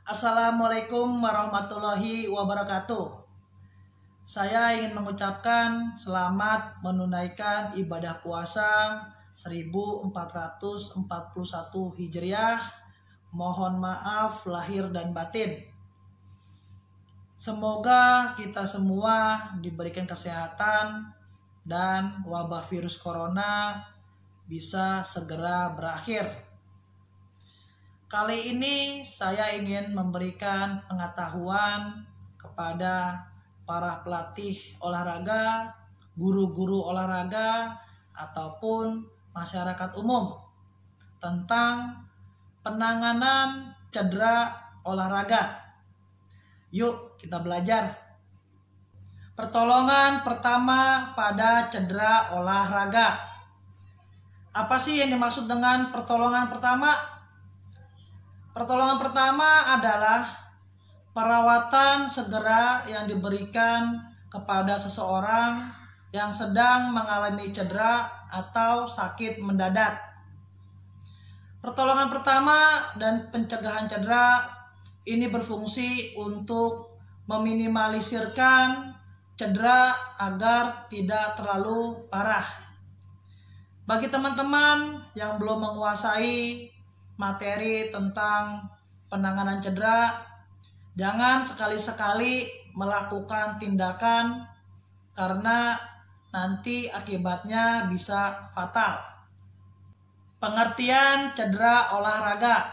Assalamualaikum warahmatullahi wabarakatuh. Saya ingin mengucapkan selamat menunaikan ibadah puasa 1441 Hijriah. Mohon maaf lahir dan batin. Semoga kita semua diberikan kesehatan dan wabah virus corona bisa segera berakhir. Kali ini saya ingin memberikan pengetahuan kepada para pelatih olahraga, guru-guru olahraga, ataupun masyarakat umum tentang penanganan cedera olahraga. Yuk kita belajar. Pertolongan pertama pada cedera olahraga. Apa sih yang dimaksud dengan pertolongan pertama? Pertolongan pertama adalah perawatan segera yang diberikan kepada seseorang yang sedang mengalami cedera atau sakit mendadak. Pertolongan pertama dan pencegahan cedera ini berfungsi untuk meminimalisirkan cedera agar tidak terlalu parah. Bagi teman-teman yang belum menguasai materi tentang penanganan cedera, jangan sekali-sekali melakukan tindakan karena nanti akibatnya bisa fatal. Pengertian cedera olahraga.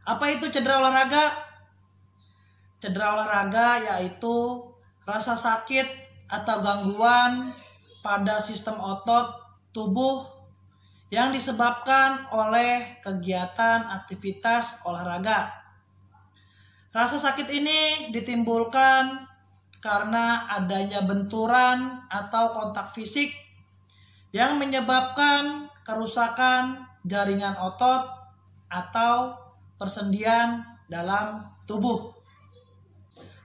Apa itu cedera olahraga? Cedera olahraga yaitu rasa sakit atau gangguan pada sistem otot tubuh yang disebabkan oleh kegiatan aktivitas olahraga. Rasa sakit ini ditimbulkan karena adanya benturan atau kontak fisik yang menyebabkan kerusakan jaringan otot atau persendian dalam tubuh.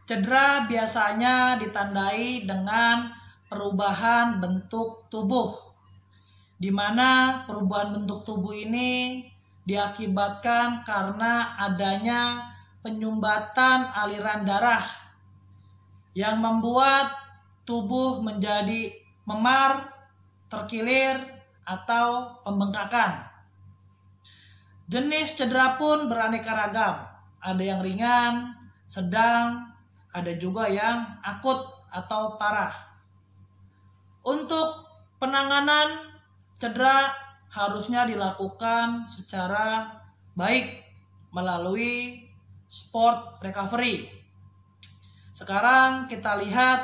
Cedera biasanya ditandai dengan perubahan bentuk tubuh, di mana perubahan bentuk tubuh ini diakibatkan karena adanya penyumbatan aliran darah yang membuat tubuh menjadi memar, terkilir, atau pembengkakan. Jenis cedera pun beraneka ragam. Ada yang ringan, sedang, ada juga yang akut atau parah. Untuk penanganan cedera harusnya dilakukan secara baik melalui sport recovery. Sekarang kita lihat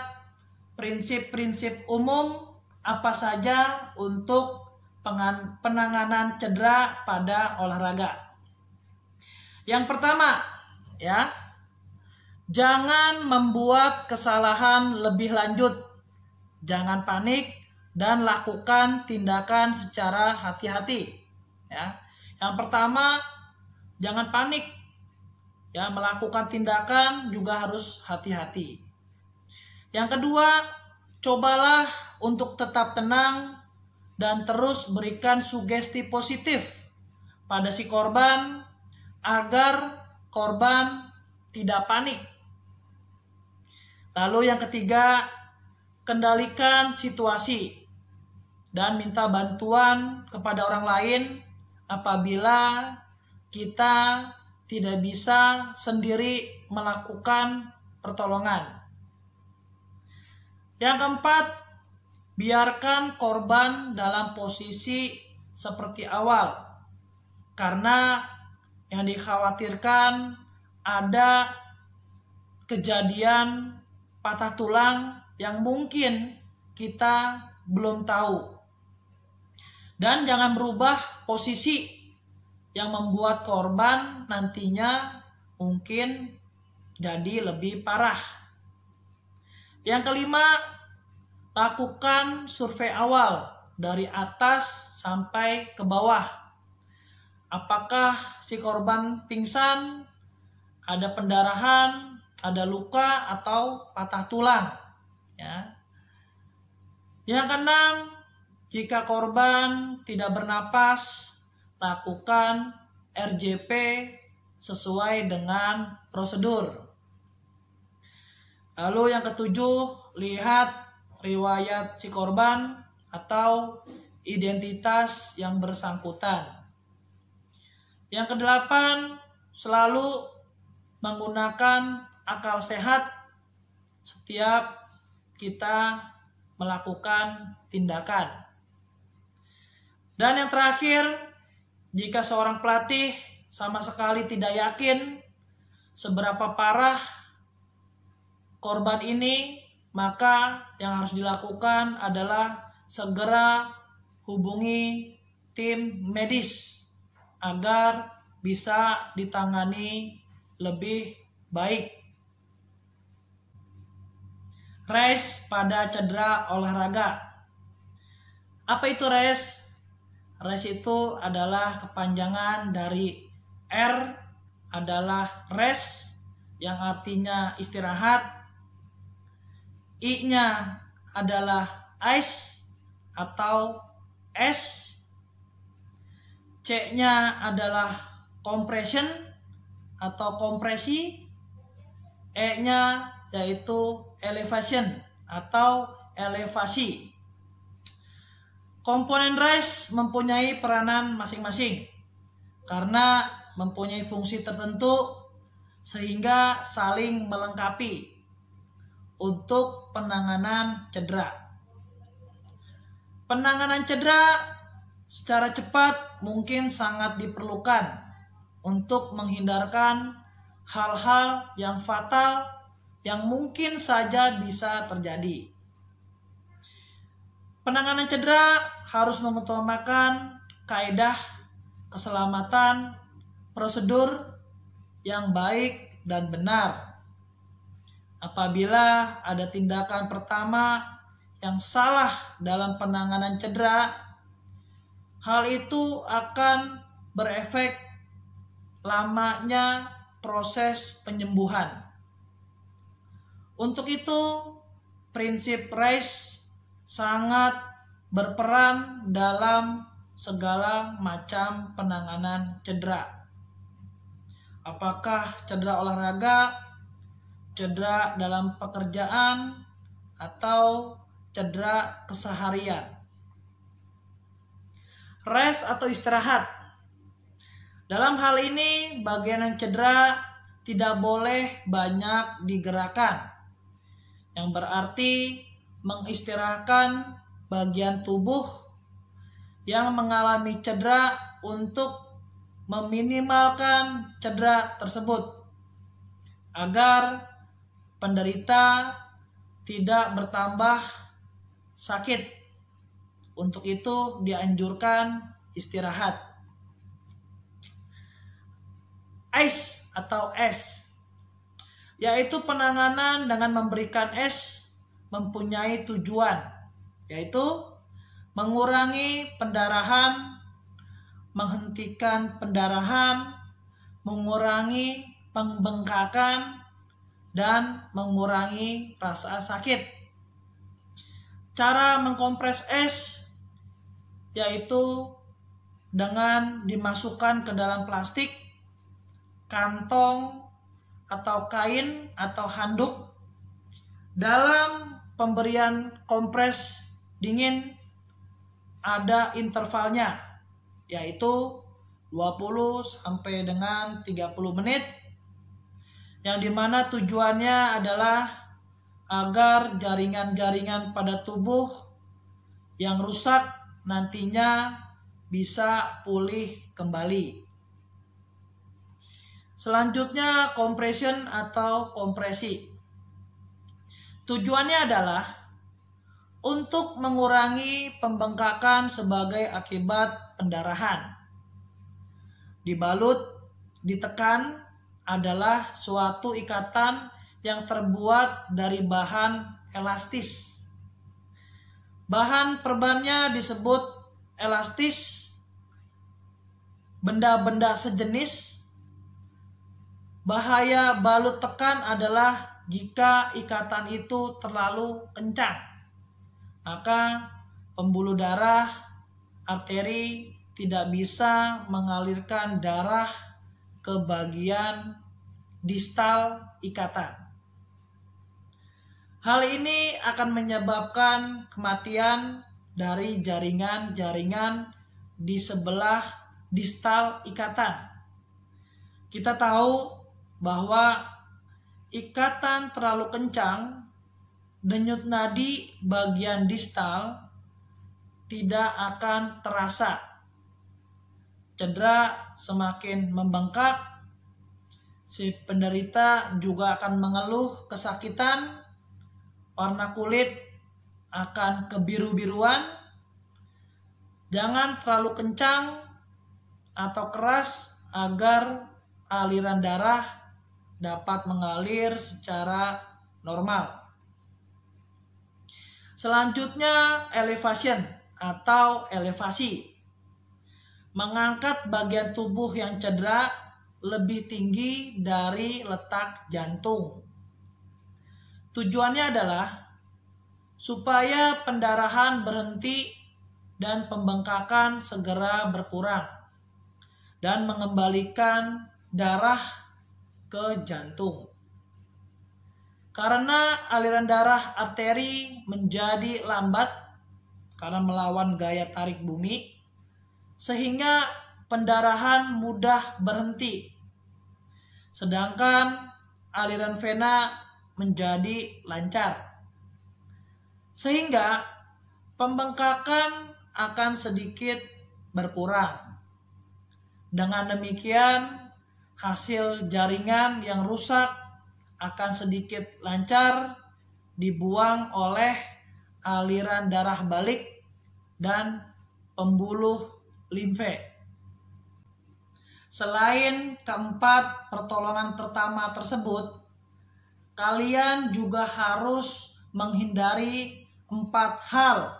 prinsip-prinsip umum apa saja untuk penanganan cedera pada olahraga. Yang pertama, jangan membuat kesalahan lebih lanjut. Jangan panik dan lakukan tindakan secara hati-hati. Yang pertama, jangan panik. Melakukan tindakan juga harus hati-hati. Yang kedua, cobalah untuk tetap tenang dan terus berikan sugesti positif pada si korban agar korban tidak panik. Lalu yang ketiga, kendalikan situasi dan minta bantuan kepada orang lain apabila kita tidak bisa sendiri melakukan pertolongan. Yang keempat, biarkan korban dalam posisi seperti awal, karena yang dikhawatirkan ada kejadian patah tulang yang mungkin kita belum tahu. Dan jangan berubah posisi yang membuat korban nantinya mungkin jadi lebih parah. Yang kelima, lakukan survei awal dari atas sampai ke bawah. Apakah si korban pingsan, ada pendarahan, ada luka, atau patah tulang. Yang keenam, jika korban tidak bernapas, lakukan RJP sesuai dengan prosedur. Lalu yang ketujuh, lihat riwayat si korban atau identitas yang bersangkutan. Yang kedelapan, selalu menggunakan akal sehat setiap kita melakukan tindakan. Dan yang terakhir, jika seorang pelatih sama sekali tidak yakin seberapa parah korban ini, maka yang harus dilakukan adalah segera hubungi tim medis agar bisa ditangani lebih baik. Race pada cedera olahraga. Apa itu race? Race itu adalah kepanjangan dari R adalah rest yang artinya istirahat. I-nya adalah ice atau es. C-nya adalah compression atau kompresi. E-nya yaitu elevation atau elevasi. Komponen race mempunyai peranan masing-masing karena mempunyai fungsi tertentu sehingga saling melengkapi untuk penanganan cedera. Penanganan cedera secara cepat mungkin sangat diperlukan untuk menghindarkan hal-hal yang fatal yang mungkin saja bisa terjadi. Penanganan cedera harus mengutamakan kaidah keselamatan, prosedur yang baik dan benar. Apabila ada tindakan pertama yang salah dalam penanganan cedera, hal itu akan berefek lamanya proses penyembuhan. Untuk itu, prinsip RICE sangat berperan dalam segala macam penanganan cedera. Apakah cedera olahraga, cedera dalam pekerjaan, atau cedera keseharian. Rest atau istirahat. Dalam hal ini, bagian yang cedera tidak boleh banyak digerakkan, yang berarti mengistirahatkan bagian tubuh yang mengalami cedera untuk meminimalkan cedera tersebut agar penderita tidak bertambah sakit. Untuk itu dianjurkan istirahat. Ice atau es, yaitu penanganan dengan memberikan es mempunyai tujuan, yaitu mengurangi pendarahan, menghentikan pendarahan, mengurangi pembengkakan, dan mengurangi rasa sakit. Cara mengkompres es yaitu dengan dimasukkan ke dalam plastik, kantong, atau kain atau handuk. Dalam pemberian kompres dingin ada intervalnya, yaitu 20 sampai dengan 30 menit, yang dimana tujuannya adalah agar jaringan-jaringan pada tubuh yang rusak nantinya bisa pulih kembali. Selanjutnya compression atau kompresi. Tujuannya adalah untuk mengurangi pembengkakan sebagai akibat pendarahan. Dibalut, ditekan adalah suatu ikatan yang terbuat dari bahan elastis. Bahan perbannya disebut elastis. Benda-benda sejenis. Bahaya balut tekan adalah jika ikatan itu terlalu kencang, maka pembuluh darah, arteri tidak bisa mengalirkan darah ke bagian distal ikatan. Hal ini akan menyebabkan kematian dari jaringan-jaringan di sebelah distal ikatan. Kita tahu bahwa ikatan terlalu kencang, denyut nadi bagian distal tidak akan terasa. Cedera semakin membengkak, si penderita juga akan mengeluh kesakitan, warna kulit akan kebiru-biruan. Jangan terlalu kencang atau keras agar aliran darah dapat mengalir secara normal. Selanjutnya elevation atau elevasi. Mengangkat bagian tubuh yang cedera lebih tinggi dari letak jantung. Tujuannya adalah supaya pendarahan berhenti dan pembengkakan segera berkurang dan mengembalikan darah ke jantung. Karena aliran darah arteri menjadi lambat karena melawan gaya tarik bumi, sehingga pendarahan mudah berhenti. Sedangkan aliran vena menjadi lancar. Sehingga pembengkakan akan sedikit berkurang. Dengan demikian, hasil jaringan yang rusak akan sedikit lancar dibuang oleh aliran darah balik dan pembuluh limfe. Selain keempat pertolongan pertama tersebut, kalian juga harus menghindari 4 hal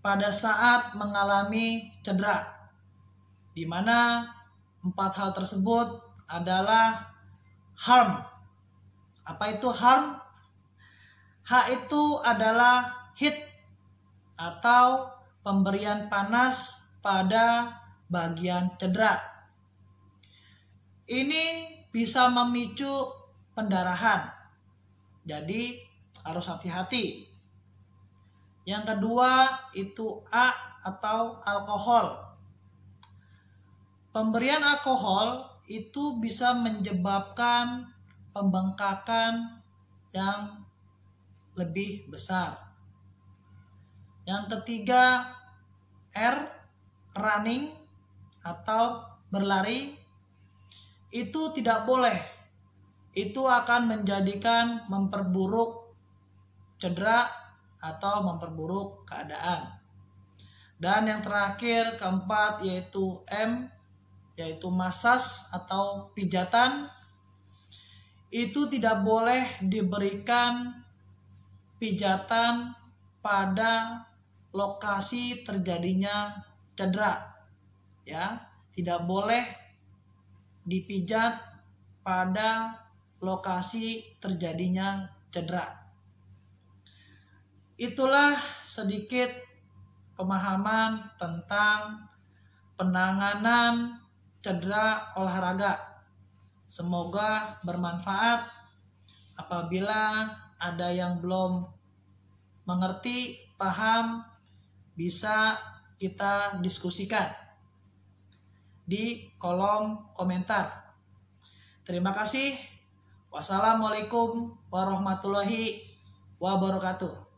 pada saat mengalami cedera, di mana 4 hal tersebut adalah harm. Apa itu harm? H itu adalah heat atau pemberian panas pada bagian cedera. Ini bisa memicu pendarahan. Jadi harus hati-hati. Yang kedua itu A atau alkohol. Pemberian alkohol itu bisa menyebabkan pembengkakan yang lebih besar. Yang ketiga R, running atau berlari. Itu tidak boleh. Itu akan menjadikan memperburuk cedera atau memperburuk keadaan. Dan yang terakhir keempat yaitu M, yaitu massage atau pijatan. Itu tidak boleh diberikan pijatan pada lokasi terjadinya cedera. Ya, tidak boleh dipijat pada lokasi terjadinya cedera. Itulah sedikit pemahaman tentang penanganan cedera olahraga. Semoga bermanfaat. Apabila ada yang belum mengerti, paham, bisa kita diskusikan di kolom komentar. Terima kasih. Wassalamualaikum warahmatullahi wabarakatuh.